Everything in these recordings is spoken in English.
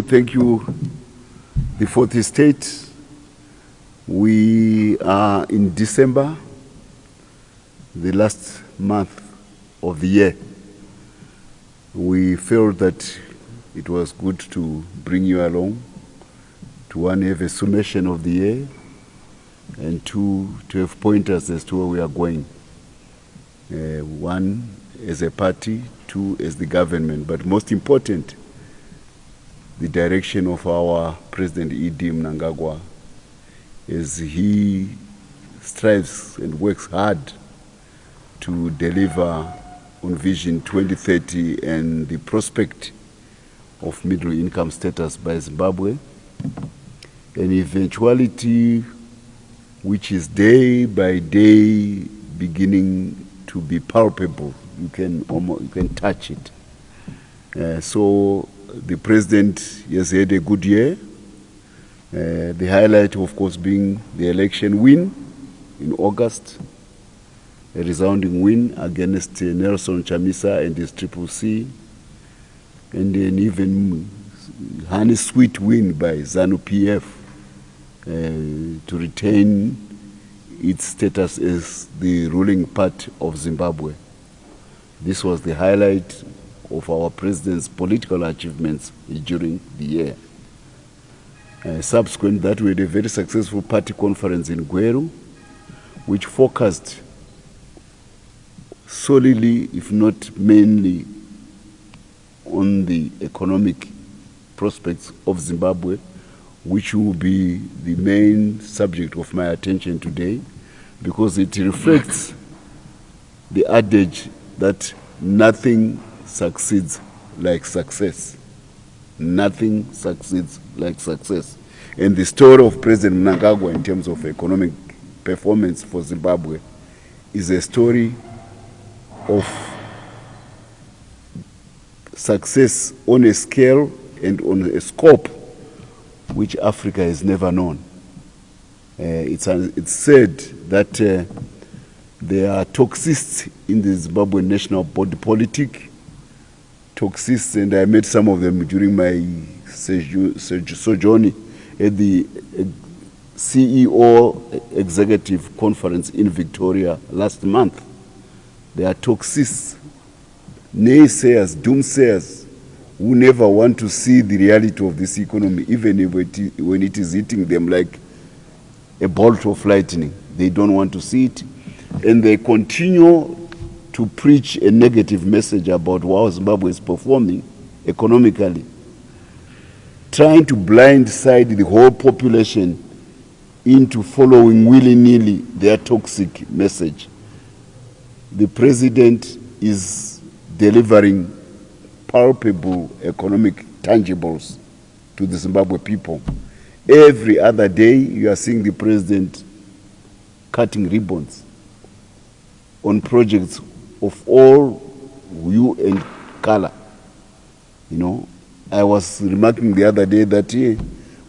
Thank you. The fourth estate, we are in December, the last month of the year. We felt that it was good to bring you along to one, have a summation of the year, and two, to have pointers as to where we are going. One, as a party, two, as the government, but most important, the direction of our President E.D. Mnangagwa as he strives and works hard to deliver on Vision 2030 and the prospect of middle income status by Zimbabwe, an eventuality which is day by day beginning to be palpable. You can touch it. So the President has had a good year. The highlight, of course, being the election win in August, a resounding win against Nelson Chamisa and his CCC, and an even honey sweet win by Zanu PF to retain its status as the ruling part of Zimbabwe. This was the highlight of our President's political achievements during the year. Subsequent that, we had a very successful party conference in Gweru, which focused solely, if not mainly, on the economic prospects of Zimbabwe, which will be the main subject of my attention today, because it reflects the adage that nothing succeeds like success. Nothing succeeds like success. And the story of President Mnangagwa in terms of economic performance for Zimbabwe is a story of success on a scale and on a scope which Africa has never known. It's said that there are toxists in the Zimbabwe national body politic, toxists, and I met some of them during my sojourn at the CEO executive conference in Victoria last month. There are toxists, naysayers, doomsayers, who never want to see the reality of this economy, even when it is hitting them like a bolt of lightning. They don't want to see it, and they continue to preach a negative message about how Zimbabwe is performing economically, trying to blindside the whole population into following willy-nilly their toxic message. The President is delivering palpable economic tangibles to the Zimbabwe people. Every other day, you are seeing the President cutting ribbons on projects of all hue and color. You know, I was remarking the other day that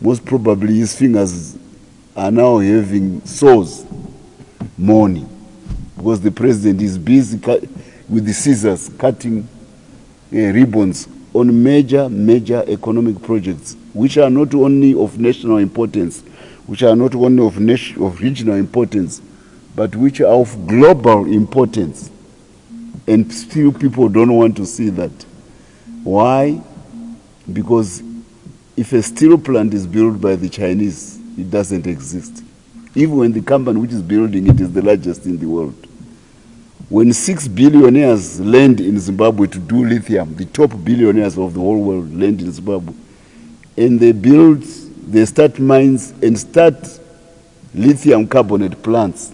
most probably his fingers are now having sores, mourning, because the President is busy with the scissors cutting ribbons on major economic projects, which are not only of national importance, which are not only of regional importance, but which are of global importance. And still people don't want to see that. Why? Because if a steel plant is built by the Chinese, it doesn't exist. Even when the company which is building it is the largest in the world. When 6 billionaires land in Zimbabwe to do lithium, the top billionaires of the whole world land in Zimbabwe, and they start mines and start lithium carbonate plants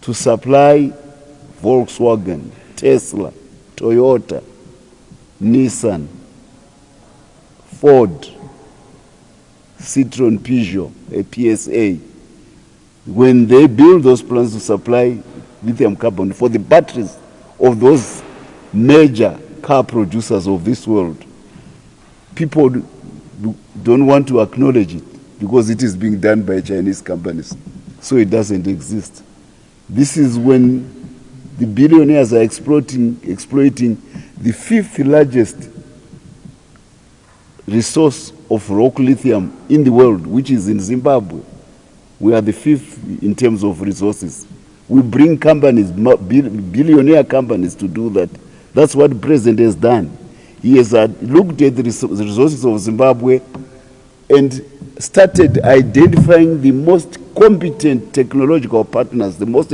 to supply Volkswagen, Tesla, Toyota, Nissan, Ford, Citroen, Peugeot, a PSA. When they build those plants to supply lithium carbon for the batteries of those major car producers of this world, people don't want to acknowledge it because it is being done by Chinese companies. So it doesn't exist. This is when the billionaires are exploiting the fifth largest resource of rock lithium in the world, which is in Zimbabwe. We are the 5th in terms of resources. We bring companies, billionaire companies, to do that. That's what the president has done. He has looked at the resources of Zimbabwe and started identifying the most competent technological partners, the most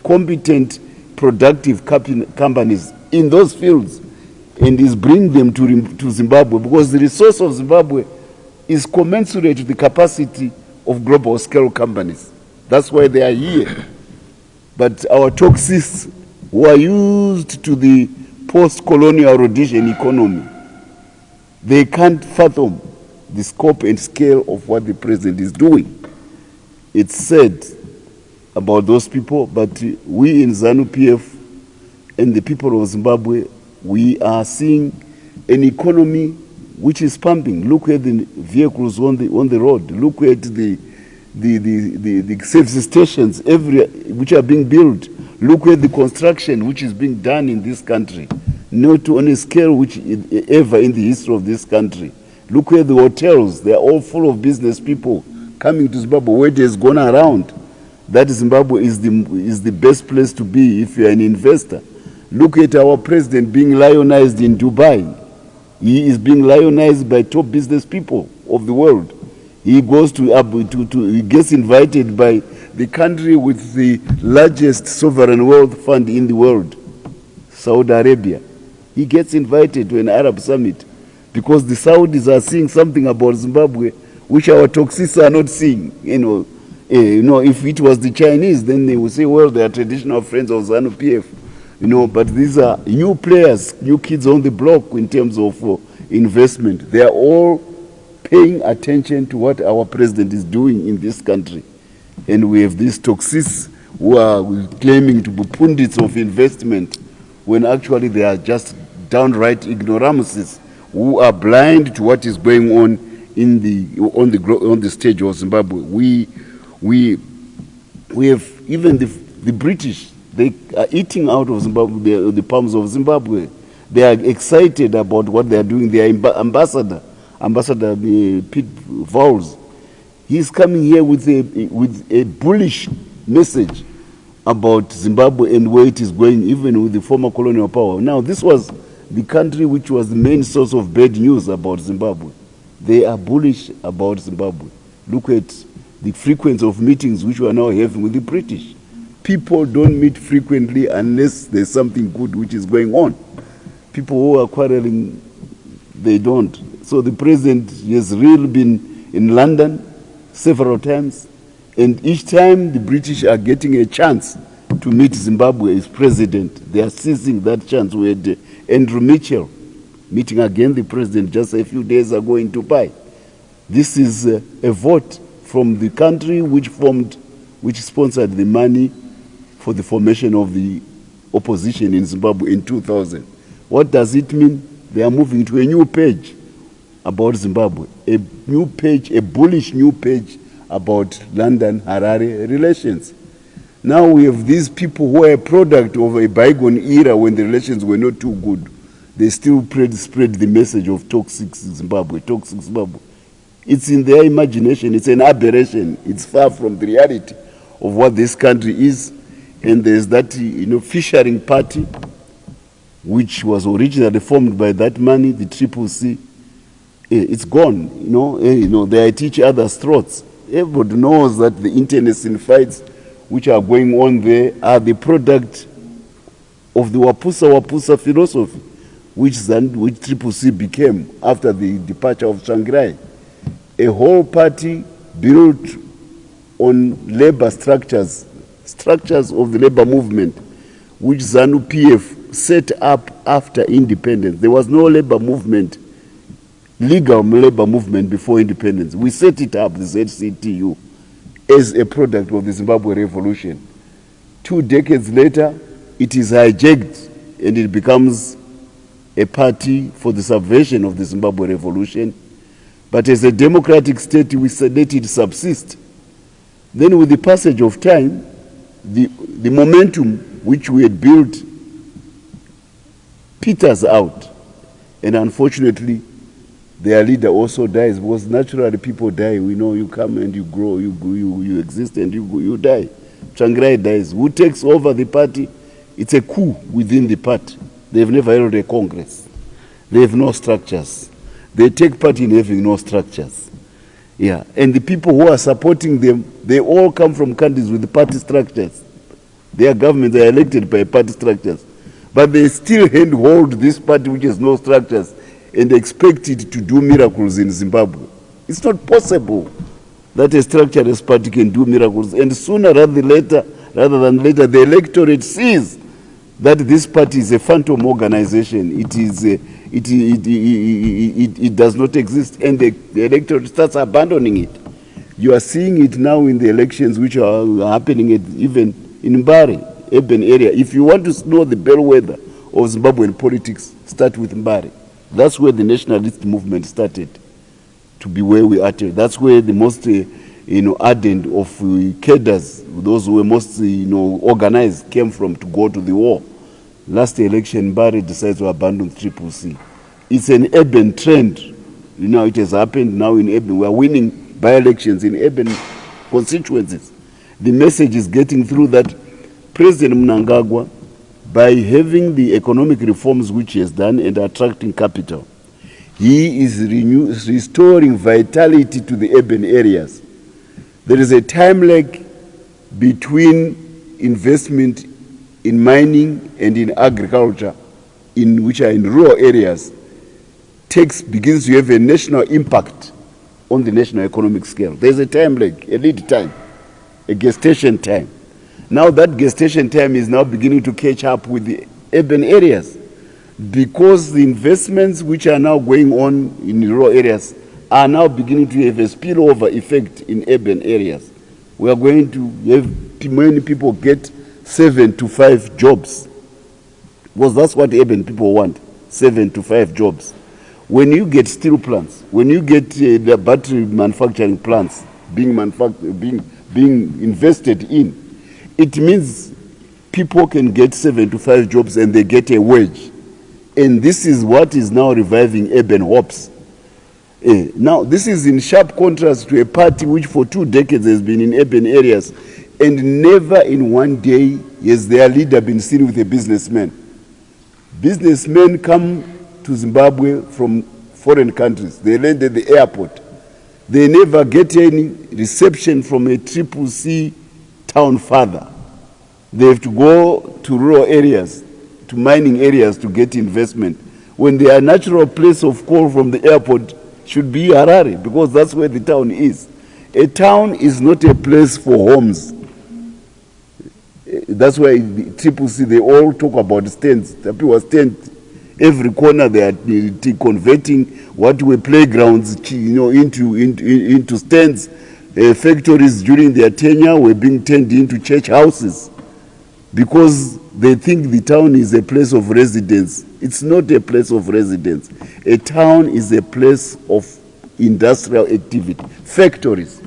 competent productive companies in those fields, and is bringing them to Zimbabwe, because the resource of Zimbabwe is commensurate to the capacity of global scale companies. That's why they are here. But our toxists, who are used to the post-colonial Rhodesian economy, they can't fathom the scope and scale of what the president is doing. It's sad about those people, but we in Zanu PF and the people of Zimbabwe, we are seeing an economy which is pumping. Look at the vehicles on the road. Look at the service stations which are being built. Look at the construction which is being done in this country, not on a scale which is ever in the history of this country. Look at the hotels. They are all full of business people coming to Zimbabwe. Word has gone around that Zimbabwe is the best place to be if you are an investor. Look at our president being lionized in Dubai. He is being lionized by top business people of the world. He goes he gets invited by the country with the largest sovereign wealth fund in the world, Saudi Arabia. He gets invited to an Arab summit because the Saudis are seeing something about Zimbabwe which our toxists are not seeing. If it was the Chinese, then they would say, well, they are traditional friends of Zanu PF. But these are new players, new kids on the block in terms of investment. They are all paying attention to what our president is doing in this country. And we have these toxists who are claiming to be pundits of investment when actually they are just downright ignoramuses who are blind to what is going on on the stage of Zimbabwe. We have even the British. They are eating out of Zimbabwe, the palms of Zimbabwe. They are excited about what they are doing. Their ambassador Pete Vowles, he's coming here with a bullish message about Zimbabwe and where it is going, even with the former colonial power. Now, this was the country which was the main source of bad news about Zimbabwe. They are bullish about Zimbabwe. Look at the frequency of meetings which we are now having with the British. People don't meet frequently unless there's something good which is going on. People who are quarreling, they don't. So the president has really been in London several times, and each time the British are getting a chance to meet Zimbabwe as president, they are seizing that chance. We had Andrew Mitchell meeting again the president just a few days ago in Dubai. This is a vote from the country which sponsored the money for the formation of the opposition in Zimbabwe in 2000. What does it mean? They are moving to a new page about Zimbabwe, a new page, a bullish new page about London-Harare relations. Now we have these people who are a product of a bygone era when the relations were not too good. They still spread the message of toxic Zimbabwe, toxic Zimbabwe. It's in their imagination. It's an aberration. It's far from the reality of what this country is. And there's that, fissuring party, which was originally formed by that money, the CCC. It's gone. They are at each other's throats. Everybody knows that the internecine fights which are going on there are the product of the Wapusa philosophy, which CCC became after the departure of Shanghai. A whole party built on labor structures of the labor movement, which Zanu PF set up after independence. There was no labor movement, legal labor movement before independence. We set it up, the ZCTU, as a product of the Zimbabwe Revolution. 2 decades later, it is hijacked and it becomes a party for the subversion of the Zimbabwe Revolution. But as a democratic state, we let it subsist. Then with the passage of time, the momentum which we had built peters out. And unfortunately, their leader also dies, because naturally people die. We know you come and you grow, you exist and you die. Tsvangirai dies. Who takes over the party? It's a coup within the party. They've never held a congress. They have no structures. They take part in having no structures. Yeah, and the people who are supporting them, they all come from countries with party structures. Their governments are elected by party structures. But they still handhold this party which has no structures and expect it to do miracles in Zimbabwe. It's not possible that a structureless party can do miracles. And sooner rather than later, the electorate sees that this party is a phantom organization. It does not exist, and the electorate starts abandoning it. You are seeing it now in the elections which are happening even in Mahere, urban area. If you want to know the bellwether of Zimbabwean politics, start with Mahere. That's where the nationalist movement started to be where we are today. That's where the most ardent of cadres, those who were most organized, came from to go to the war. Last election, Mahere decided to abandon CCC. It's an urban trend. It has happened now in urban. We are winning by-elections in urban constituencies. The message is getting through that President Mnangagwa, by having the economic reforms which he has done and attracting capital, he is restoring vitality to the urban areas. There is a time lag between investment in mining and in agriculture, which are in rural areas, begins to have a national impact on the national economic scale. There's a time lag, a lead time, a gestation time. Now that gestation time is now beginning to catch up with the urban areas, because the investments which are now going on in rural areas are now beginning to have a spillover effect in urban areas. We are going to have many people get 7 to 5 jobs, because that's what urban people want, 7 to 5 jobs. When you get steel plants, when you get the battery manufacturing plants being invested in, it means people can get 7 to 5 jobs and they get a wage. And this is what is now reviving urban hopes. Now, this is in sharp contrast to a party which for 2 decades has been in urban areas, and never in one day has their leader been seen with a businessman. Businessmen come to Zimbabwe from foreign countries. They land at the airport. They never get any reception from a CCC town father. They have to go to rural areas, to mining areas to get investment, when their natural place of call from the airport should be Harare, because that's where the town is. A town is not a place for homes. That's why the CCC, they all talk about stands. The people stand every corner. They are converting what were playgrounds, into stands. Factories during their tenure were being turned into church houses, because they think the town is a place of residence. It's not a place of residence. A town is a place of industrial activity. Factories.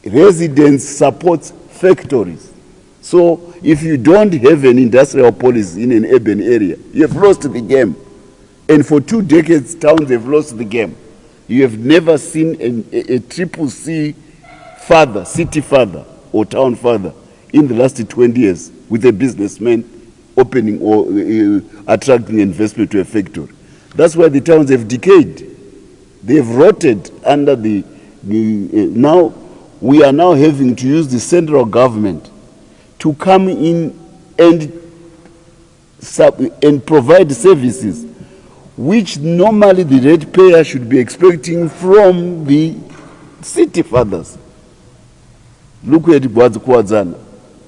Residence supports factories. So if you don't have an industrial policy in an urban area, you have lost the game. And for 2 decades, towns have lost the game. You have never seen a CCC father, city father, or town father in the last 20 years with a businessman opening or attracting investment to a factory. That's why the towns have decayed. They have rotted under now we are now having to use the central government to come in and provide services which normally the ratepayer should be expecting from the city fathers. Look at Kwadzana.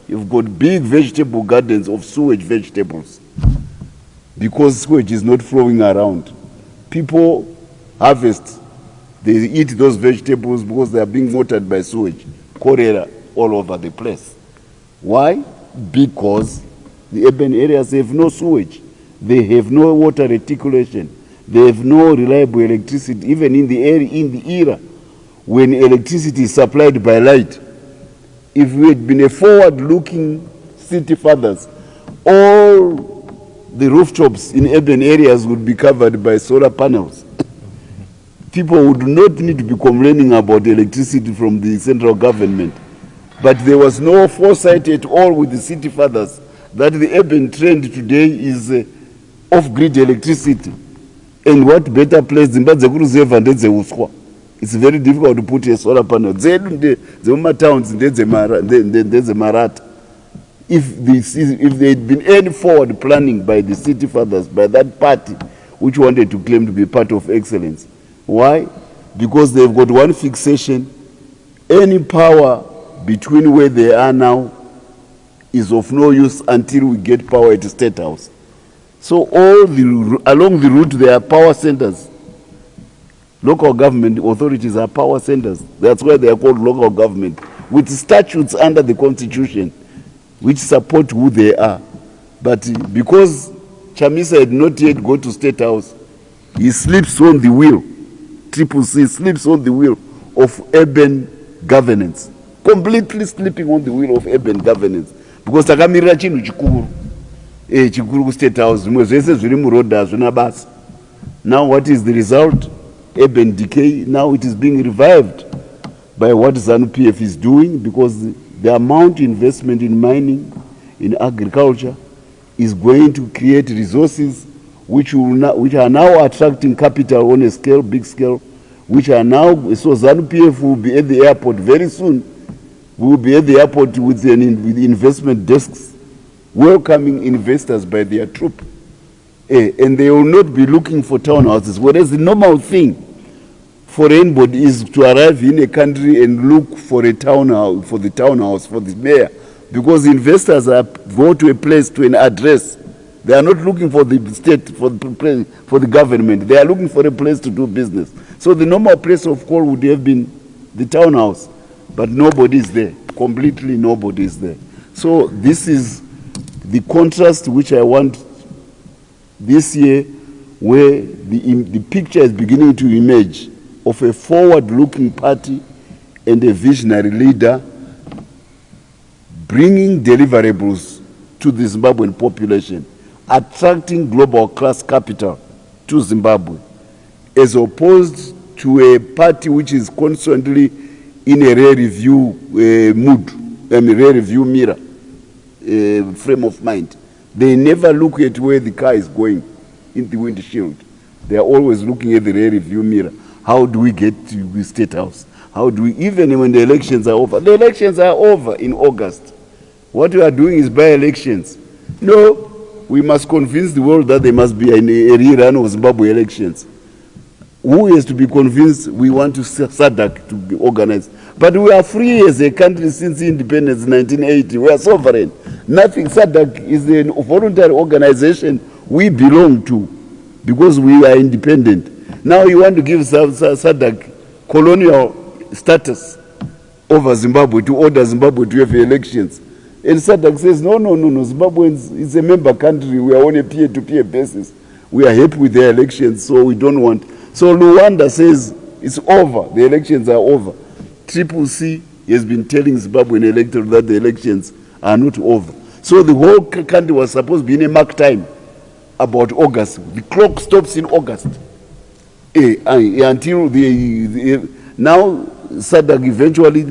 You've got big vegetable gardens of sewage vegetables, because sewage is not flowing around. People harvest, they eat those vegetables because they are being watered by sewage. Cholera all over the place. Why? Because the urban areas have no sewage. They have no water reticulation. They have no reliable electricity, even in the era when electricity is supplied by light. If we had been a forward-looking city fathers, all the rooftops in urban areas would be covered by solar panels. people would not need to be complaining about electricity from the central government. But there was no foresight at all with the city fathers that the urban trend today is off-grid electricity. And what better place Zimbabwe kureserve ndedze uswa. It's very difficult to put a solar panel. Zema towns ndedze marata. If there had been any forward planning by the city fathers, by that party which wanted to claim to be part of excellence. Why? Because they've got one fixation. Any power between where they are now is of no use until we get power at the State House. So along the route there are power centers. Local government authorities are power centers. That's why they are called local government, with statutes under the Constitution which support who they are. But because Chamisa had not yet got to State House, he sleeps on the wheel. CCC sleeps on the wheel of urban governance. Completely sleeping on the wheel of urban governance. Because takamirira chinhu chikuru. Chikuru ku State House. Zviri murodha zvina basa. Now what is the result? Urban decay. Now it is being revived by what Zanu PF is doing, because the amount of investment in mining, in agriculture, is going to create resources which are now attracting capital on a scale, big scale, which are now, so Zanu PF will be at the airport very soon. We will be at the airport with investment desks, welcoming investors by their troop. And they will not be looking for townhouses, whereas the normal thing for anybody is to arrive in a country and look for a townhouse, for the townhouse, for the mayor, because investors go to a place, to an address. They are not looking for the state, for the government. They are looking for a place to do business. So the normal place of call would have been the townhouse, but nobody is there. Completely nobody is there. So this is the contrast which I want this year, where the picture is beginning to emerge of a forward-looking party and a visionary leader bringing deliverables to the Zimbabwean population, attracting global class capital to Zimbabwe, as opposed to a party which is constantly in a rare review mood, a rare review mirror, frame of mind. They never look at where the car is going in the windshield. They are always looking at the rear view mirror. How do we get to the State House? How do we, even when the elections are over? The elections are over in August. What we are doing is by-elections. No, we must convince the world that there must be a rerun of Zimbabwe elections. Who has to be convinced we want to SADC to be organized? But we are free as a country since independence in 1980. We are sovereign. Nothing. SADC is a voluntary organization we belong to because we are independent. Now you want to give SADC colonial status over Zimbabwe, to order Zimbabwe to have elections. And SADC says, no, Zimbabwe is a member country. We are on a peer-to-peer basis. We are happy with their elections, so we don't want. So Luanda says it's over. The elections are over. CCC has been telling Zimbabwean electorate that the elections are not over. So the whole country was supposed to be in a mark time about August. The clock stops in August. Until now SADC eventually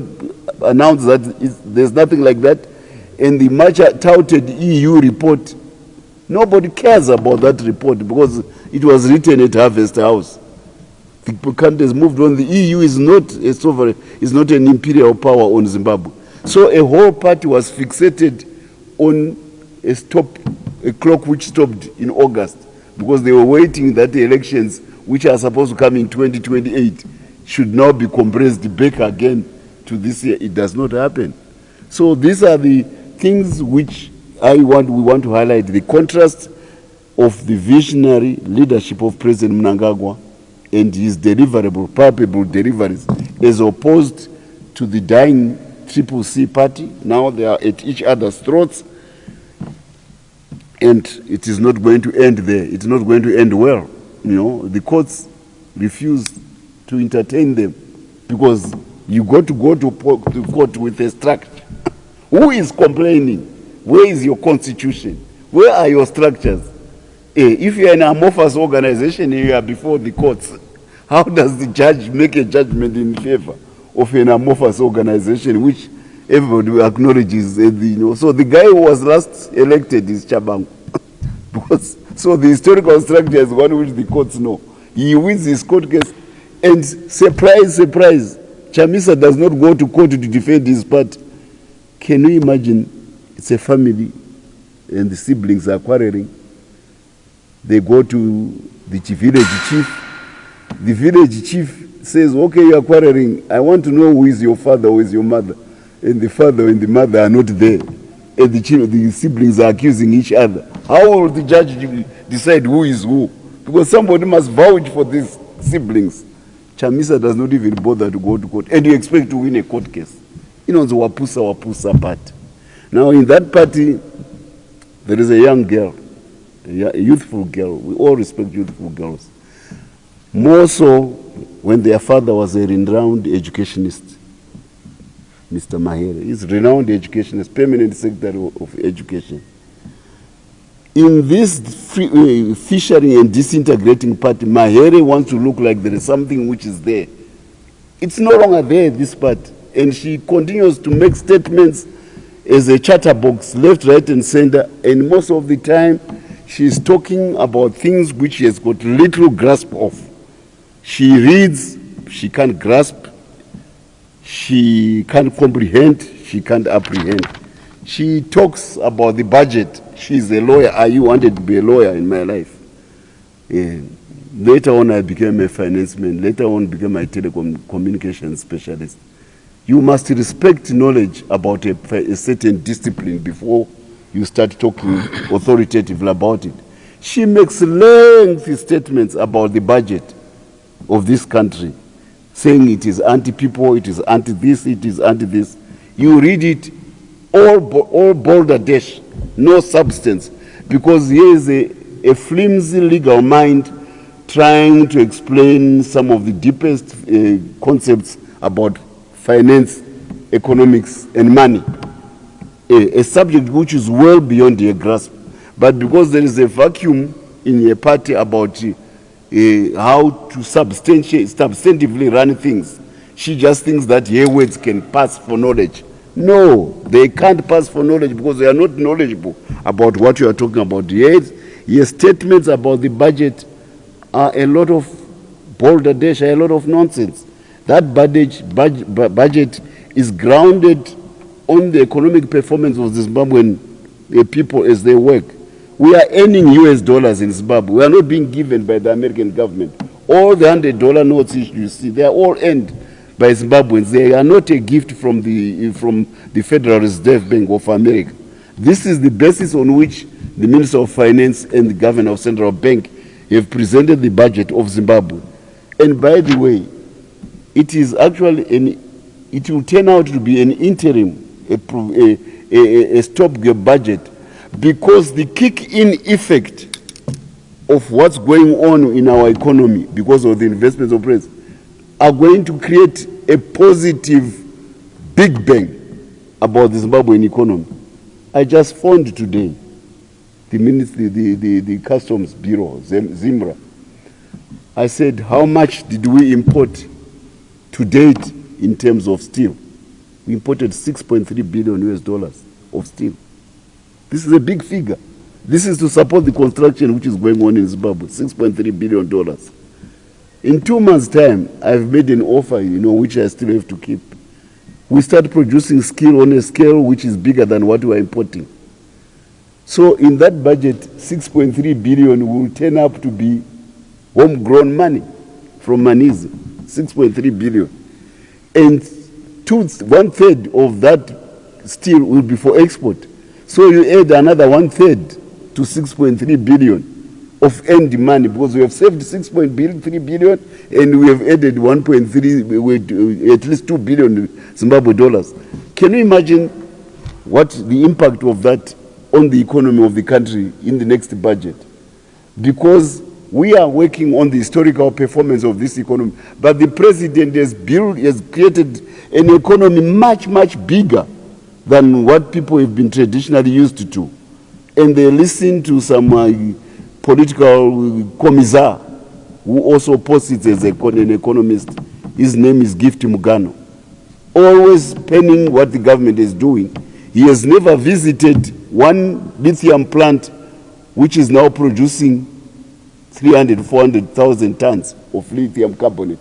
announced that there's nothing like that. And the much touted EU report, nobody cares about that report because it was written at Harvest House. The country has moved on. The EU is not a sovereign, is not an imperial power on Zimbabwe. So a whole party was fixated on a clock which stopped in August because they were waiting that the elections, which are supposed to come in 2028, should now be compressed back again to this year. It does not happen. So these are the things which we want to highlight, the contrast of the visionary leadership of President Mnangagwa and his deliverable, palpable deliveries, as opposed to the dying CCC party. Now they are at each other's throats, and it is not going to end there. It's not going to end well. You know, the courts refuse to entertain them because you got to go to court with a structure. Who is complaining? Where is your constitution? Where are your structures? If you are an amorphous organization and you are before the courts, How does the judge make a judgment in favor of an amorphous organization which everybody acknowledges? So the guy who was last elected is Tshabangu. Because, so the historical structure is one which the courts know. He wins his court case, and surprise, surprise, Chamisa does not go to court to defend his party. Can you imagine? It's a family, and the siblings are quarreling. They go to the village chief. The village chief says, okay, you are quarreling. I want to know who is your father, who is your mother. And the father and the mother are not there. And the siblings are accusing each other. How will the judge decide who is who? Because somebody must vouch for these siblings. Chamisa does not even bother to go to court. And you expect to win a court case. You know, the Wapusa party. Now, in that party, there is a young girl, a youthful girl. We all respect youthful girls. More so when their father was a renowned educationist, Mr. Mahere. He's a renowned educationist, permanent secretary of education. In this fissuring and disintegrating party, Mahere wants to look like there is something which is there. It's no longer there, this part. And she continues to make statements as a chatterbox, left, right, and center. And most of the time, she's talking about things which she has got little grasp of. She reads, she can't grasp, she can't comprehend, she can't apprehend. She talks about the budget. She's a lawyer. I wanted to be a lawyer in my life. And later on, I became a financier. Later on, became a telecommunications specialist. You must respect knowledge about a certain discipline before you start talking authoritatively about it. She makes lengthy statements about the budget of this country, saying it is anti-people, it is anti-this, it is anti-this. You read it, all boulder dash, no substance, because here is a flimsy legal mind trying to explain some of the deepest concepts about finance, economics, and money. A subject which is well beyond your grasp. But because there is a vacuum in a party about how to substantively run things, she just thinks that her words can pass for knowledge. No, they can't pass for knowledge because they are not knowledgeable about what you are talking about. Your statements about the budget are a lot of balderdash, a lot of nonsense. That budget is grounded on the economic performance of the Zimbabwean people as they work. We are earning US dollars in Zimbabwe. We are not being given by the American government. All the $100 notes you see, they are all earned by Zimbabweans. They are not a gift from the Federal Reserve Bank of America. This is the basis on which the Minister of Finance and the Governor of Central Bank have presented the budget of Zimbabwe. And by the way, it is actually it will turn out to be an interim, a stopgap budget, because the kick-in effect of what's going on in our economy because of the investments of praise are going to create a positive big bang about the Zimbabwean economy. I just phoned today the Customs Bureau, Zimbra. I said, how much did we import to date in terms of steel? We imported $6.3 billion US dollars of steel. This is a big figure. This is to support the construction which is going on in Zimbabwe, $6.3 billion. In 2 months' time, I've made an offer, which I still have to keep. We start producing steel on a scale which is bigger than what we are importing. So in that budget, 6.3 billion will turn up to be homegrown money from Manizi, 6.3 billion. And 1/3 of that steel will be for export. So you add another 1/3 to 6.3 billion of earned money, because we have saved 6.3 billion and we have added 1.3, at least 2 billion Zimbabwe dollars. Can you imagine what the impact of that on the economy of the country in the next budget? Because we are working on the historical performance of this economy, but the president has created an economy much, much bigger than what people have been traditionally used to. And they listen to some political commissar who also posits as an economist. His name is Gift Mugano. Always penning what the government is doing. He has never visited one lithium plant which is now producing 400,000 tons of lithium carbonate.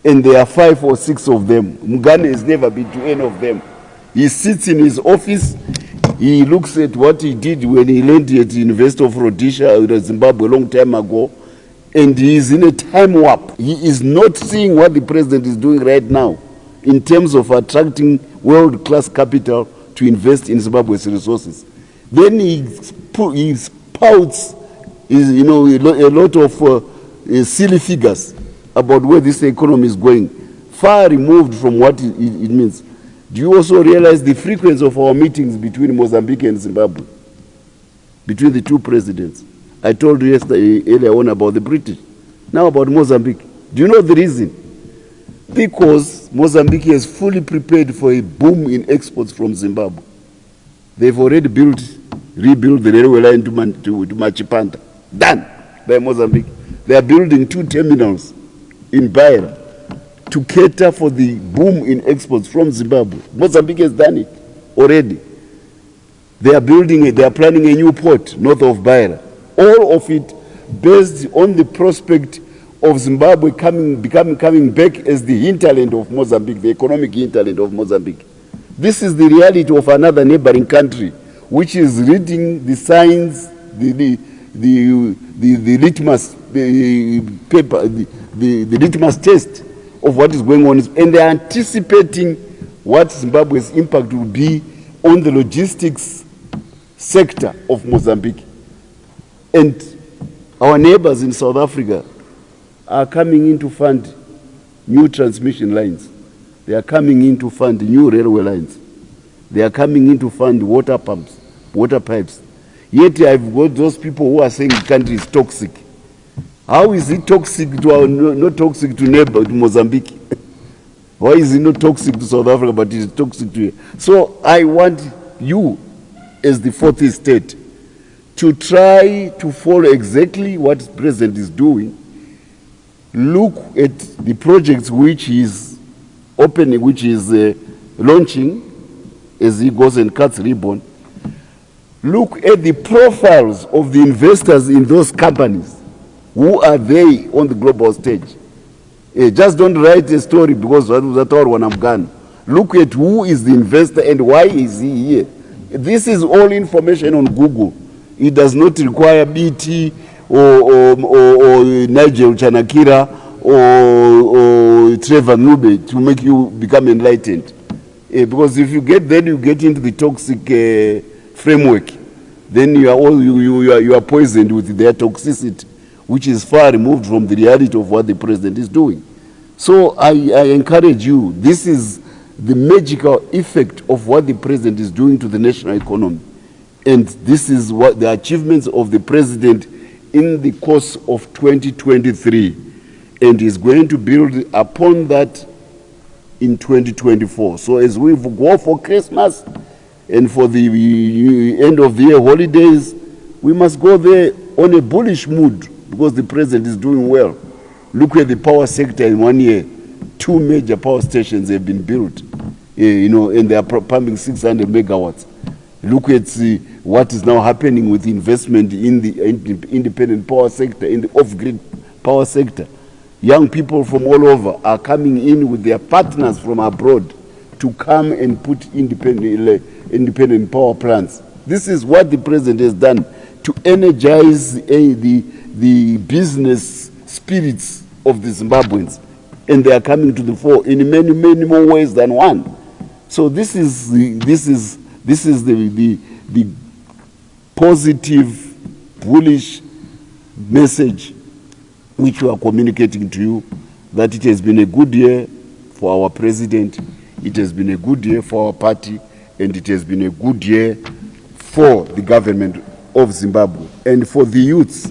And there are 5 or 6 of them. Mugano has never been to any of them. He sits in his office, he looks at what he did when he landed at the University of Rhodesia, Zimbabwe, a long time ago, and he is in a time warp. He is not seeing what the president is doing right now in terms of attracting world-class capital to invest in Zimbabwe's resources. Then he spouts a lot of silly figures about where this economy is going, far removed from what it means. Do you also realize the frequency of our meetings between Mozambique and Zimbabwe, between the two presidents? I told you yesterday, earlier on, about the British. Now about Mozambique. Do you know the reason? Because Mozambique is fully prepared for a boom in exports from Zimbabwe. They've already rebuilt the railway line to Machipanta. Done by Mozambique. They are building 2 terminals in Mahere to cater for the boom in exports from Zimbabwe. Mozambique has done it already. They are planning a new port north of Mahere. All of it based on the prospect of Zimbabwe coming back as the hinterland of Mozambique, the economic hinterland of Mozambique. This is the reality of another neighboring country, which is reading the signs, the litmus paper, the litmus test of what is going on, and they are anticipating what Zimbabwe's impact will be on the logistics sector of Mozambique. And our neighbors in South Africa are coming in to fund new transmission lines. They are coming in to fund new railway lines. They are coming in to fund water pumps, water pipes. Yet I've got those people who are saying the country is toxic. How is it toxic to not toxic to neighbor, to Mozambique? Why is it not toxic to South Africa, but it is toxic to you? So I want you, as the fourth estate, to try to follow exactly what the president is doing. Look at the projects which he is opening, which is launching as he goes and cuts ribbon. Look at the profiles of the investors in those companies. Who are they on the global stage? Just don't write a story because that's all when I'm gone. Look at who is the investor and why is he here. This is all information on Google. It does not require BT or Nigel Chanakira or Trevor Nube to make you become enlightened. Because if you get then you get into the toxic framework, then you are poisoned with their toxicity, which is far removed from the reality of what the president is doing. So I encourage you, this is the magical effect of what the president is doing to the national economy. And this is what the achievements of the president in the course of 2023. And is going to build upon that in 2024. So as we go for Christmas and for the end of the year holidays, we must go there on a bullish mood because the president is doing well. Look at the power sector in 1 year. 2 major power stations have been built, and they are pumping 600 megawatts. Look at what is now happening with investment in the independent power sector, in the off-grid power sector. Young people from all over are coming in with their partners from abroad to come and put independent power plants. This is what the president has done to energize the business spirits of the Zimbabweans, and they are coming to the fore in many, many more ways than one. So this is the positive, bullish message which we are communicating to you, that it has been a good year for our president, it has been a good year for our party, and it has been a good year for the government of Zimbabwe. And for the youths,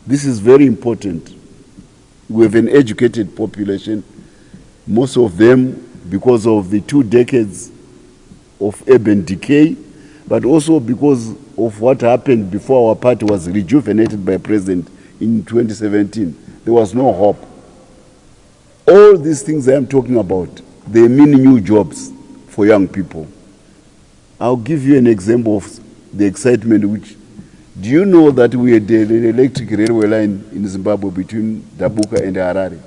this is very important. We have an educated population, most of them because of the 2 decades of urban decay, but also because of what happened before our party was rejuvenated by President in 2017. There was no hope. All these things I am talking about, they mean new jobs for young people. I'll give you an example of the excitement which, do you know that we had an electric railway line in Zimbabwe between Dabuka and Harare,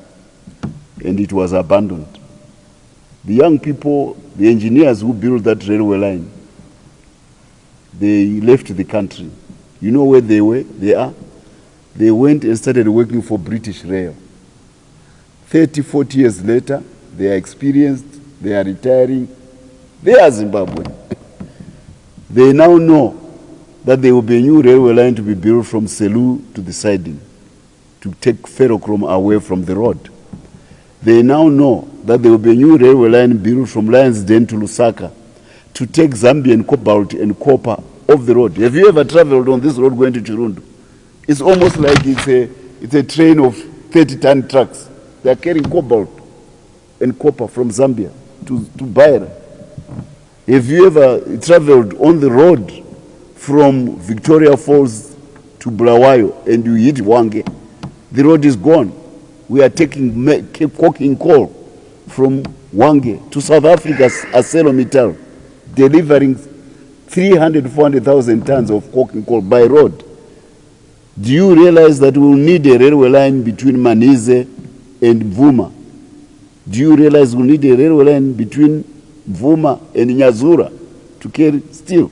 and it was abandoned? The young people, the engineers who built that railway line, they left the country. You know where they were? They are. They went and started working for British Rail. 30, 40 years later, they are experienced, they are retiring. They are Zimbabwe. They now know that there will be a new railway line to be built from Selu to the siding to take ferrochrome away from the road. They now know that there will be a new railway line built from Lionsden to Lusaka to take Zambian cobalt and copper off the road. Have you ever traveled on this road going to Chirundu? It's almost like it's a train of 30-ton trucks. They are carrying cobalt and copper from Zambia to Mahere. Have you ever traveled on the road from Victoria Falls to Bulawayo and you hit Wange? The road is gone. We are taking coking coal from Wange to South Africa's ArcelorMittal, delivering 300,000 to 400,000 tons of coking coal by road. Do you realize that we will need a railway line between Manize and Mvuma? Do you realize we need a railway line between Mvuma and Nyazura to carry steel?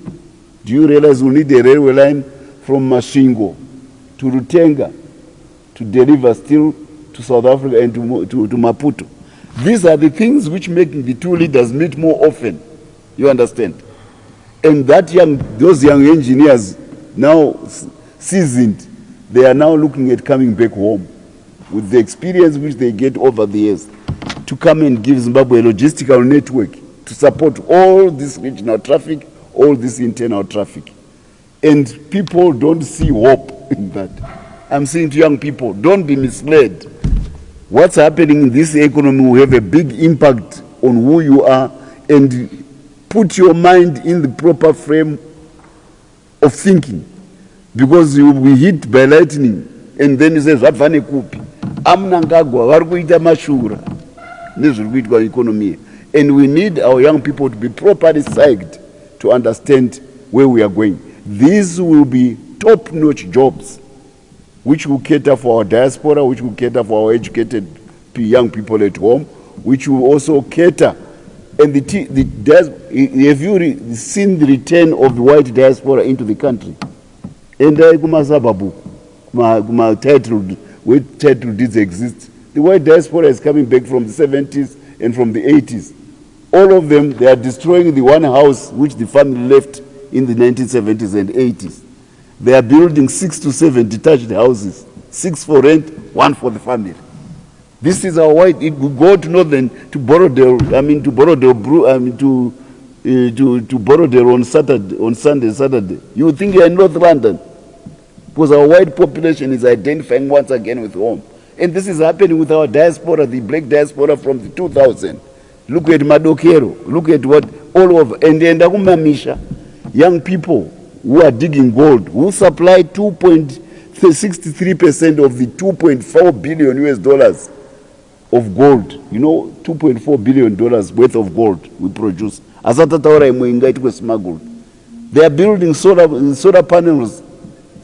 Do you realize we need a railway line from Mashingo to Rutenga to deliver steel to South Africa and to Maputo? These are the things which make the two leaders meet more often. You understand? And those young engineers, now seasoned, they are now looking at coming back home with the experience which they get over the years to come and give Zimbabwe a logistical network to support all this regional traffic, all this internal traffic. And people don't see hope in that. I'm saying to young people, don't be misled. What's happening in this economy will have a big impact on who you are, and put your mind in the proper frame of thinking. Because you will be hit by lightning and then you say, Zvabvane kupi. Amnangagwa, varikuita mashura. Nezviri kuitwa economy. And we need our young people to be properly psyched to understand where we are going. These will be top-notch jobs which will cater for our diaspora, which will cater for our educated young people at home, which will also cater. And have you seen the return of the white diaspora into the country? And where title deeds exist, the white diaspora is coming back from the 70s and from the 80s. All of them, they are destroying the one house which the family left in the 1970s and 80s. They are building 6 to 7 detached houses, 6 for rent, 1 for the family. This is our white. It will go to Northern to Borodale. To Borodale on Saturday. You would think you are in North London, because our white population is identifying once again with home. And this is happening with our diaspora, the black diaspora from the 2000. Look at Madokero. Look at what all over. And then Kumamisha, young people who are digging gold, who supply 2.63% of the 2.4 billion US dollars of gold. You know, $2.4 billion worth of gold we produce. They are building solar panels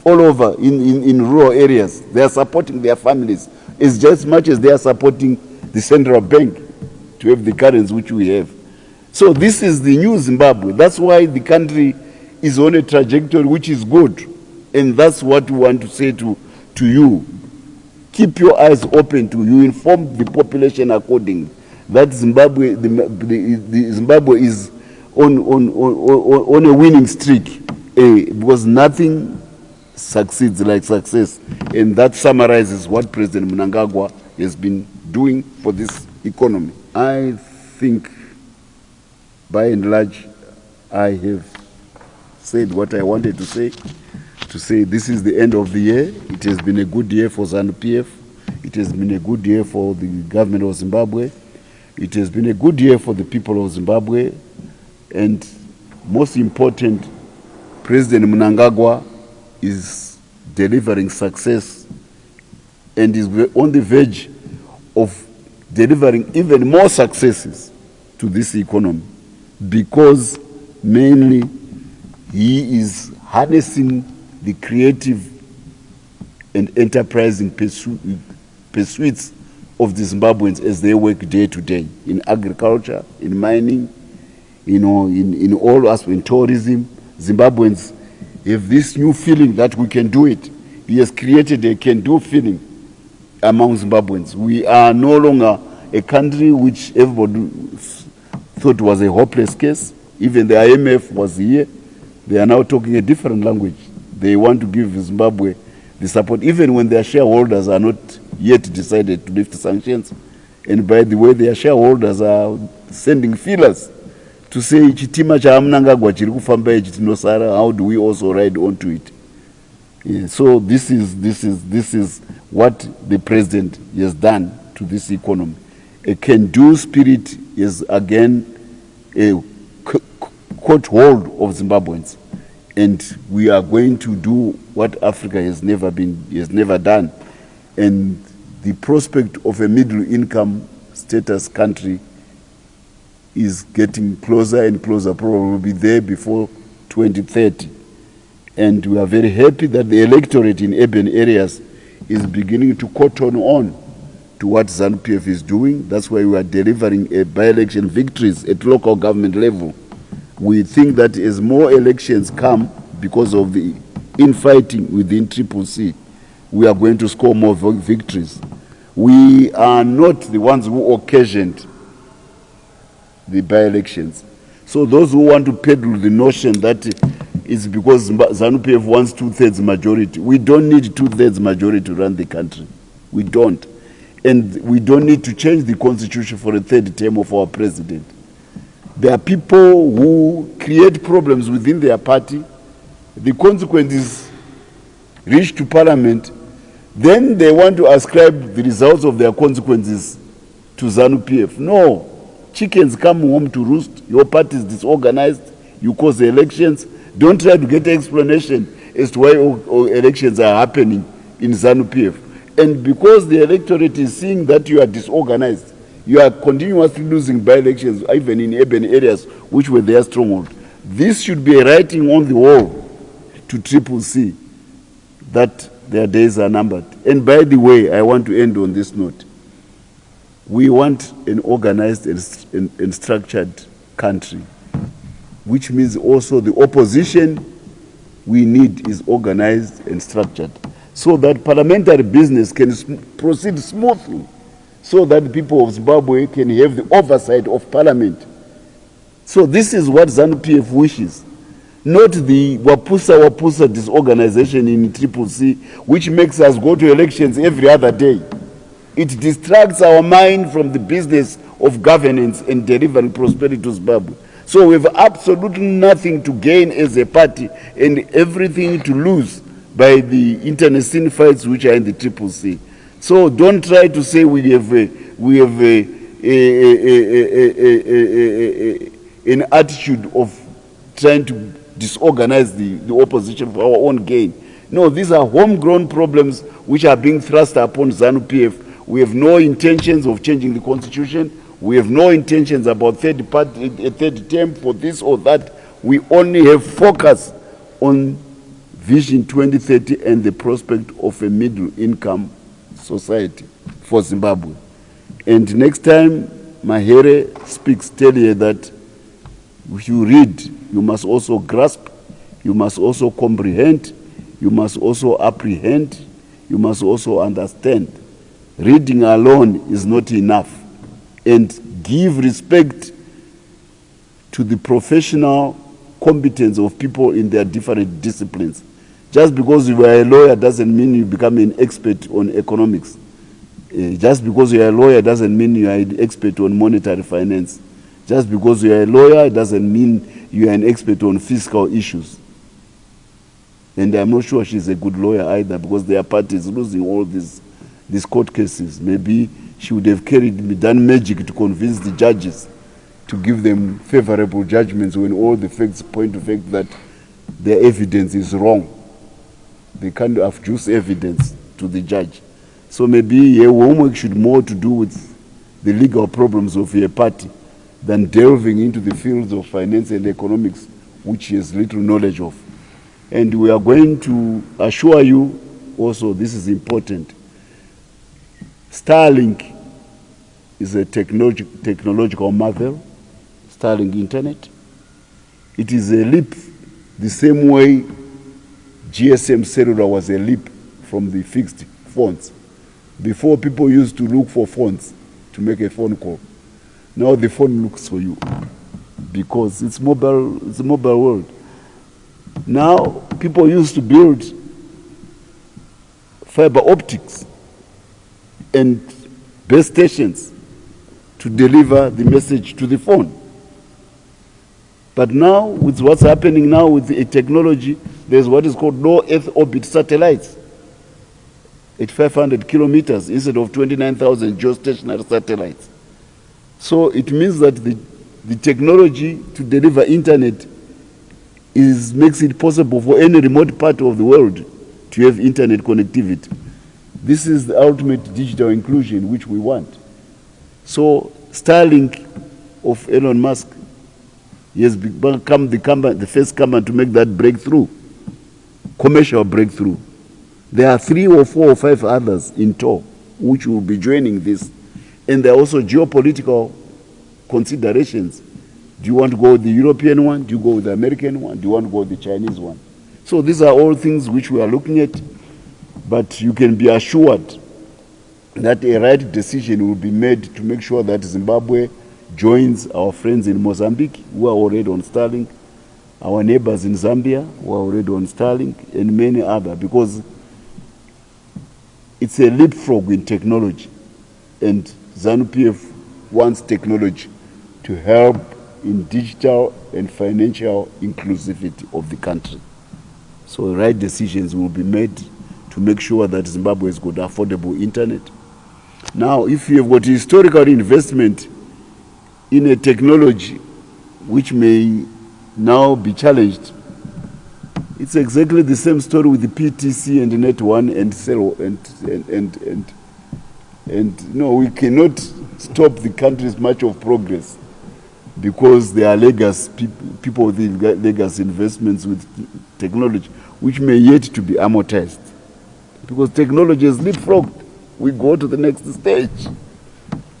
all over in rural areas. They are supporting their families as just much as they are supporting the central bank to have the currency which we have. So this is the new Zimbabwe. That's why the country is on a trajectory which is good. And that's what we want to say to you. Keep your eyes open to you, inform the population accordingly. That Zimbabwe, the Zimbabwe is on a winning streak, because nothing succeeds like success. And that summarizes what President Mnangagwa has been doing for this economy. I think, by and large, I have said what I wanted to say. This is the end of the year. It has been a good year for Zanu PF. It has been a good year for the government of Zimbabwe. It has been a good year for the people of Zimbabwe. And most important, President Mnangagwa is delivering success and is on the verge of delivering even more successes to this economy, because mainly he is harnessing the creative and enterprising pursuits of the Zimbabweans as they work day to day in agriculture, in mining, in all aspects, in tourism. Zimbabweans have this new feeling that we can do it. He has created a can-do feeling among Zimbabweans. We are no longer a country which everybody thought was a hopeless case. Even the IMF was here. They are now talking a different language. They want to give Zimbabwe the support, even when their shareholders are not yet decided to lift sanctions. And by the way, their shareholders are sending feelers to say, chitima cha Mnangagwa chiri kufamba ichi tinosara, how do we also ride onto it? Yeah, so this is what the president has done to this economy. A can-do spirit is again a caught hold of Zimbabweans, and we are going to do what Africa has never done. And the prospect of a middle-income status country is getting closer and closer, probably will be there before 2030. And we are very happy that the electorate in urban areas is beginning to cotton on to what Zanu PF is doing. That's why we are delivering by-election victories at local government level. We think that as more elections come, because of the infighting within CCC, we are going to score more victories. We are not the ones who occasioned the by-elections. So those who want to peddle the notion that it's because Zanu PF wants 2/3 majority, we don't need 2/3 majority to run the country. We don't. And we don't need to change the constitution for a third term of our president. There are people who create problems within their party. The consequences reach to parliament. Then they want to ascribe the results of their consequences to Zanu PF. No. Chickens come home to roost. Your party is disorganized. You cause the elections. Don't try to get an explanation as to why elections are happening in Zanu PF. And because the electorate is seeing that you are disorganized, you are continuously losing by-elections, even in urban areas, which were their stronghold. This should be a writing on the wall to CCC that their days are numbered. And by the way, I want to end on this note. We want an organized and structured country, which means also the opposition we need is organized and structured, so that parliamentary business can proceed smoothly, so that the people of Zimbabwe can have the oversight of parliament. So this is what Zanu PF wishes, not the Wapusa disorganization in CCC, which makes us go to elections every other day. It distracts our mind from the business of governance and delivering prosperity to Zimbabwe. So we have absolutely nothing to gain as a party and everything to lose by the internecine fights which are in the CCC. So don't try to say we have an attitude of trying to disorganize the opposition for our own gain. No, these are homegrown problems which are being thrust upon Zanu PF. We have no intentions of changing the constitution. We have no intentions about a third term for this or that. We only have focus on Vision 2030 and the prospect of a middle-income society for Zimbabwe. And next time Mahere speaks, tell you that if you read, you must also grasp, you must also comprehend, you must also apprehend, you must also understand. Reading alone is not enough. And give respect to the professional competence of people in their different disciplines. Just because you are a lawyer doesn't mean you become an expert on economics. Just because you are a lawyer doesn't mean you are an expert on monetary finance. Just because you are a lawyer doesn't mean you are an expert on fiscal issues. And I'm not sure she's a good lawyer either, because their party is losing all these court cases. Maybe she would have done magic to convince the judges to give them favorable judgments when all the facts point to the fact that their evidence is wrong. They can't abuse evidence to the judge. So maybe your homework should more to do with the legal problems of your party than delving into the fields of finance and economics, which he has little knowledge of. And we are going to assure you also, this is important, Starlink is a technological marvel, Starlink internet. It is a leap the same way GSM cellular was a leap from the fixed phones. Before, people used to look for phones to make a phone call. Now the phone looks for you because it's a mobile world. Now people used to build fiber optics and base stations to deliver the message to the phone. But now, with what's happening now with the technology, there's what is called low Earth orbit satellites at 500 kilometers instead of 29,000 geostationary satellites. So it means that the technology to deliver internet makes it possible for any remote part of the world to have internet connectivity. This is the ultimate digital inclusion which we want. So Starlink of Elon Musk, he has become the first company to make that breakthrough, commercial breakthrough. There are 3 or 4 or 5 others in tow which will be joining this. And there are also geopolitical considerations. Do you want to go with the European one? Do you go with the American one? Do you want to go with the Chinese one? So these are all things which we are looking at, but you can be assured that a right decision will be made to make sure that Zimbabwe joins our friends in Mozambique who are already on Starlink, our neighbors in Zambia who are already on Starlink, and many others, because it's a leapfrog in technology, and Zanu PF wants technology to help in digital and financial inclusivity of the country. So right decisions will be made to make sure that Zimbabwe has got affordable internet. Now, if you have got historical investment in a technology which may now be challenged, it's exactly the same story with the PTC and the Net1 and Cell and no, we cannot stop the country's march of progress because there are legacy people with legacy investments with technology which may yet to be amortized. Because technology is leapfrogged, we go to the next stage.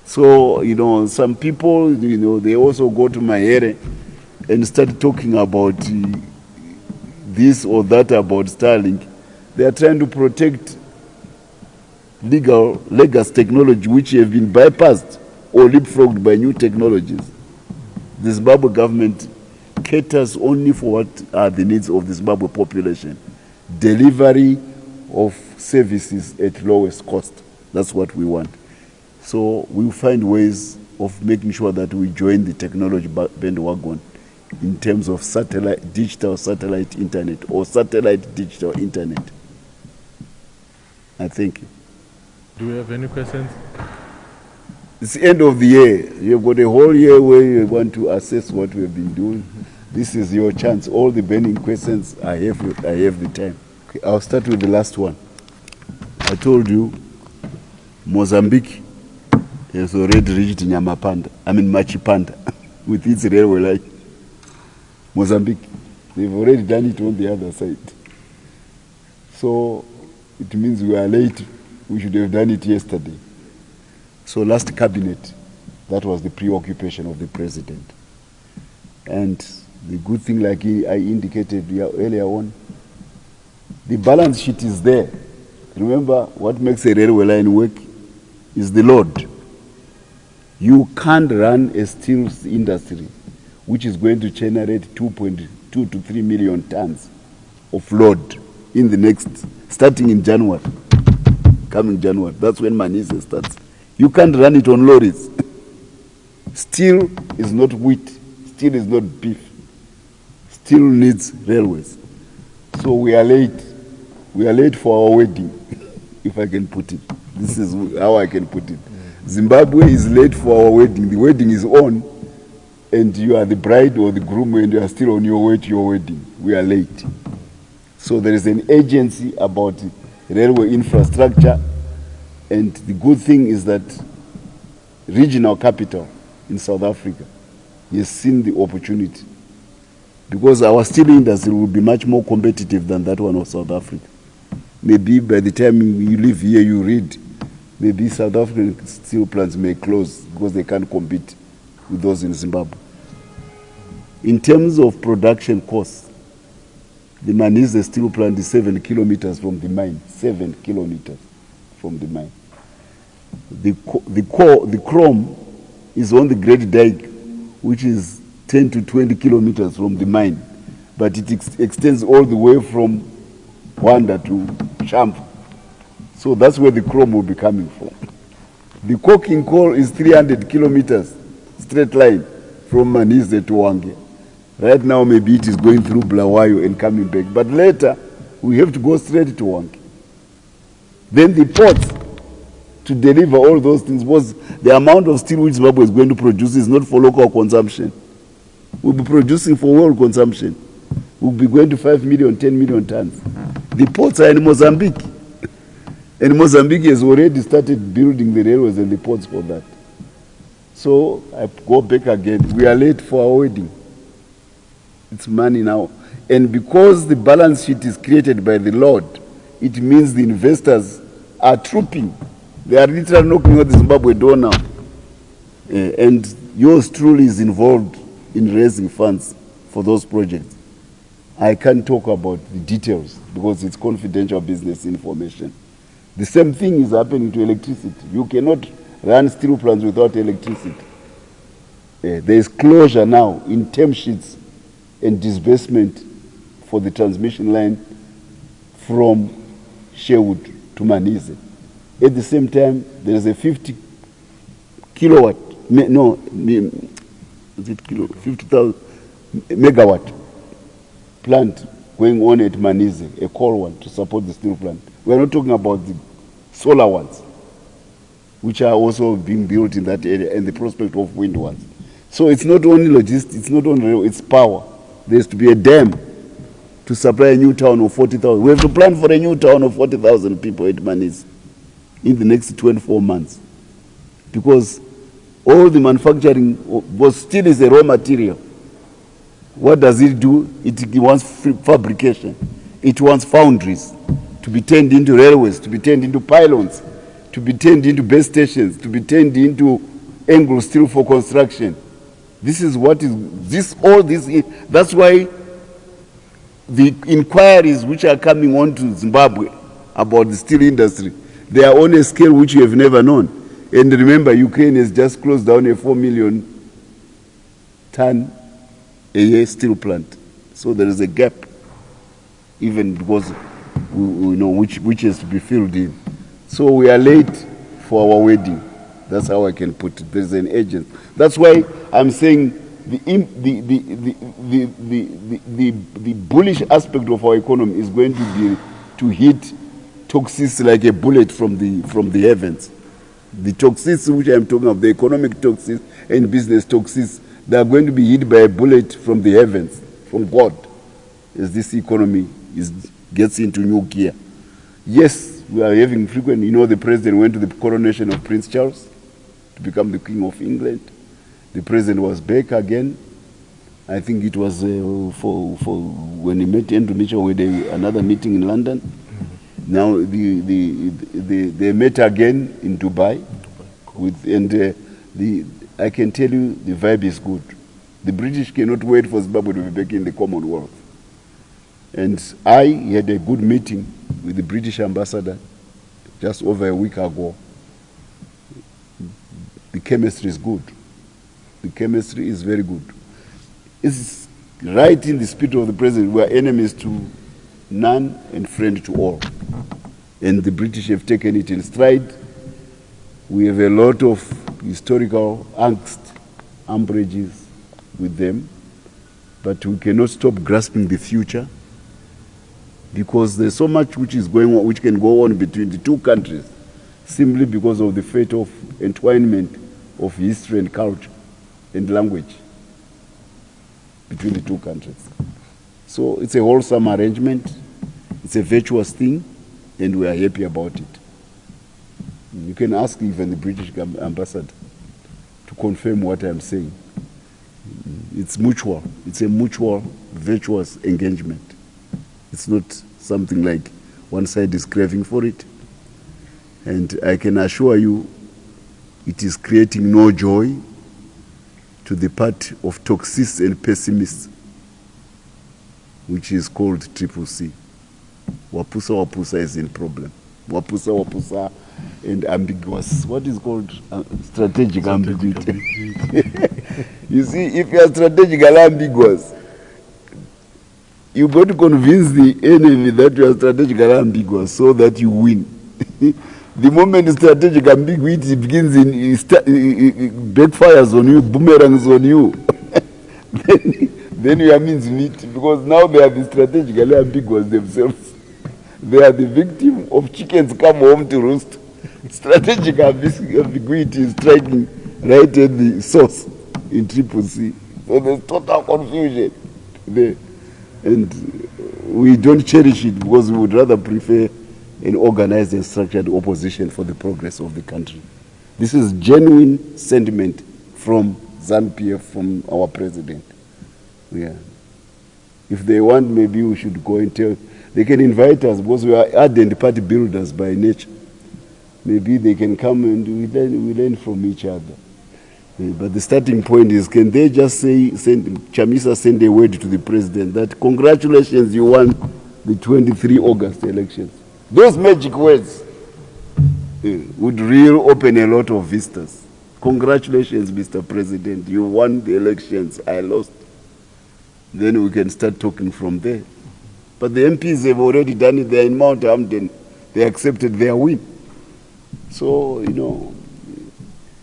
So, some people, they also go to Mahere and start talking about this or that about Starlink. They are trying to protect legal legacy technology which have been bypassed or leapfrogged by new technologies. The Zimbabwe government caters only for what are the needs of the Zimbabwe population. Delivery of services at lowest cost. That's what we want. So we'll find ways of making sure that we join the technology bandwagon in terms of digital satellite internet or satellite digital internet. I thank you. Do we have any questions? It's the end of the year. You've got a whole year where you want to assess what we've been doing. This is your chance. All the burning questions, I have the time. Okay, I'll start with the last one. I told you, Mozambique has already reached Machipanda, with its railway line. Mozambique, they've already done it on the other side. So it means we are late. We should have done it yesterday. So last cabinet, that was the preoccupation of the president. And the good thing, like I indicated earlier on, the balance sheet is there. Remember, what makes a railway line work is the load. You can't run a steel industry which is going to generate 2.2 to 3 million tons of load in the starting in January, coming January. That's when Manise starts. You can't run it on lorries. Steel is not wheat. Steel is not beef. Steel needs railways. So we are late. We are late for our wedding, if I can put it. This is how I can put it. Zimbabwe is late for our wedding. The wedding is on, and you are the bride or the groom and you are still on your way to your wedding. We are late. So there is an agency about railway infrastructure And the good thing is that regional capital in South Africa has seen the opportunity, because our steel industry will be much more competitive than that one of South Africa. Maybe by the time you live here, you read, maybe South African steel plants may close because they can't compete with those in Zimbabwe. In terms of production costs, the Manise steel plant is 7 kilometers from the mine, 7 kilometers from the mine. The chrome is on the Great Dyke, which is 10 to 20 kilometers from the mine, but it extends all the way from Wanda to Champa. So that's where the chrome will be coming from. The coking coal is 300 kilometers straight line from Manise to Wange. Right now, maybe it is going through Bulawayo and coming back, but later we have to go straight to Wange. Then the ports to deliver all those things, was the amount of steel which Zimbabwe is going to produce is not for local consumption. We'll be producing for world consumption. We'll be going to 5 million, 10 million tons. The ports are in Mozambique. And Mozambique has already started building the railways and the ports for that. So I go back again. We are late for our wedding. It's money now. And because the balance sheet is created by the Lord, it means the investors are trooping. They are literally knocking on the Zimbabwe door now. And yours truly is involved in raising funds for those projects. I can't talk about the details because it's confidential business information. The same thing is happening to electricity. You cannot run steel plants without electricity. There is closure now in term sheets and disbursement for the transmission line from Sherwood to Manise. At the same time, there is a 50 kilowatt, is it 50,000 megawatt plant going on at Manise, a coal one to support the steel plant. We are not talking about the solar ones, which are also being built in that area, and the prospect of wind ones. So it's not only logistics, it's not only rail, it's power. There's to be a dam to supply a new town of 40,000. We have to plan for a new town of 40,000 people at Manise in the next 24 months. Because all the manufacturing was still is a raw material. What does it do? It wants fabrication. It wants foundries to be turned into railways, to be turned into pylons, to be turned into base stations, to be turned into angle steel for construction. This is what is, that's why the inquiries which are coming on to Zimbabwe about the steel industry, they are on a scale which you have never known. And remember, Ukraine has just closed down a 4 million ton a year steel plant. So there is a gap, even because we know which has to be filled in. So we are late for our wedding. That's how I can put it. There's an agent. That's why I'm saying the bullish aspect of our economy is going to be to hit toxins like a bullet from the heavens. The toxins which I'm talking of, the economic toxins and business toxins, they are going to be hit by a bullet from the heavens, from God, as this economy gets into new gear. Yes, we are having frequent, the president went to the coronation of Prince Charles to become the King of England. The president was back again. I think it was for when he met Andrew Mitchell with another meeting in London. Now they met again in Dubai, I can tell you the vibe is good. The British cannot wait for Zimbabwe to be back in the Commonwealth. And I had a good meeting with the British ambassador just over a week ago. The chemistry is good. The chemistry is very good. It's right in the spirit of the president. We are enemies to none and friend to all. And the British have taken it in stride. We have a lot of historical angst, umbrages with them, but we cannot stop grasping the future because there's so much which is going on, which can go on between the two countries, simply because of the fate of entwinement of history and culture and language between the two countries. So it's a wholesome arrangement, it's a virtuous thing, and we are happy about it. You can ask even the British ambassador to confirm what I'm saying. It's mutual. It's a mutual, virtuous engagement. It's not something like one side is craving for it. And I can assure you, it is creating no joy to the part of toxists and pessimists, which is called CCC. Wapusa is in problem. Wapusa and ambiguous. What is called strategic ambiguity? You see, if you are strategically ambiguous, you got to convince the enemy that you are strategically ambiguous so that you win. The moment strategic ambiguity begins backfires on you, boomerangs on you, then you are meat, because now they are the strategically ambiguous themselves. They are the victim of chickens come home to roost. Strategic ambiguity is striking right at the source in CCC. So there's total confusion there. And we don't cherish it because we would rather prefer an organized and structured opposition for the progress of the country. This is genuine sentiment from Zanu PF, from our president. Yeah. If they want, maybe we should go and tell. They can invite us because we are ardent party builders by nature. Maybe they can come and we learn from each other. But the starting point is, can they just say, Chamisa send a word to the president that congratulations, you won the 23 August elections. Those magic words would really open a lot of vistas. Congratulations, Mr. President, you won the elections, I lost. Then we can start talking from there. But the MPs have already done it. They're in Mount Hamden. They accepted their win. So, you know,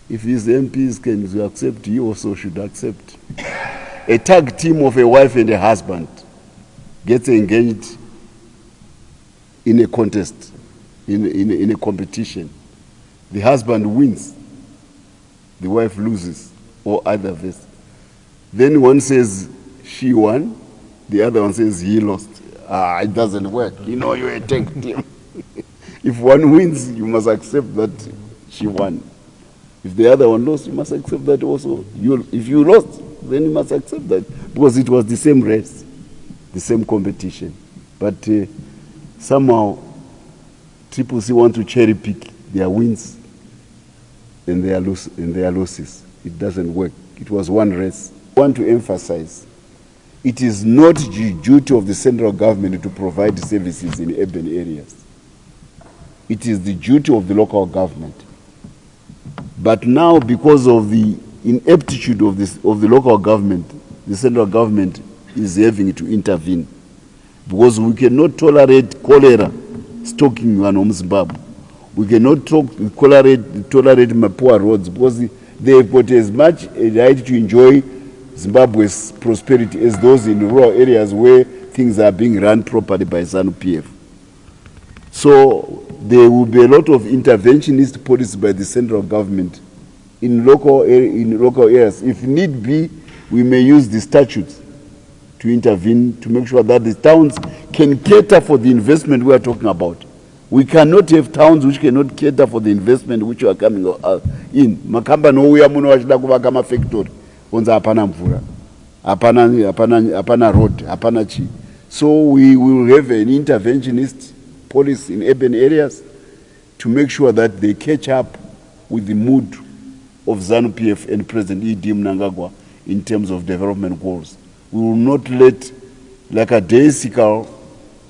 if these MPs can accept, you also should accept. A tag team of a wife and a husband gets engaged in a contest, in a competition. The husband wins, the wife loses, or either versa. Then one says she won, the other one says he lost. It doesn't work. You know, you're a tag team. If one wins, you must accept that she won. If the other one lost, you must accept that also. If you lost, then you must accept that. Because it was the same race, the same competition. But somehow, CCC want to cherry pick their wins and their losses. It doesn't work. It was one race. I want to emphasize, it is not the duty of the central government to provide services in urban areas. It is the duty of the local government. But now, because of the ineptitude of the local government, the central government is having to intervene. Because we cannot tolerate cholera stalking Zimbabwe. We cannot tolerate my poor roads because they have got as much a right to enjoy Zimbabwe's prosperity as those in rural areas where things are being run properly by Zanu PF. So there will be a lot of interventionist policy by the central government in local areas. If need be, we may use the statutes to intervene to make sure that the towns can cater for the investment we are talking about. We cannot have towns which cannot cater for the investment which are coming in. Makamba no uya muno wachida kuvaka mafactory. Onza hapana mvura, hapana road, hapana chi. So we will have an interventionist policy in urban areas to make sure that they catch up with the mood of Zanu PF and President E.D. Mnangagwa in terms of development goals. We will not let like a daisical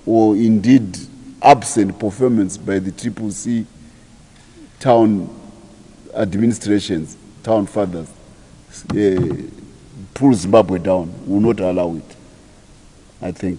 or indeed absent performance by the CCC town administrations, town fathers, pull Zimbabwe down. We will not allow it. I think.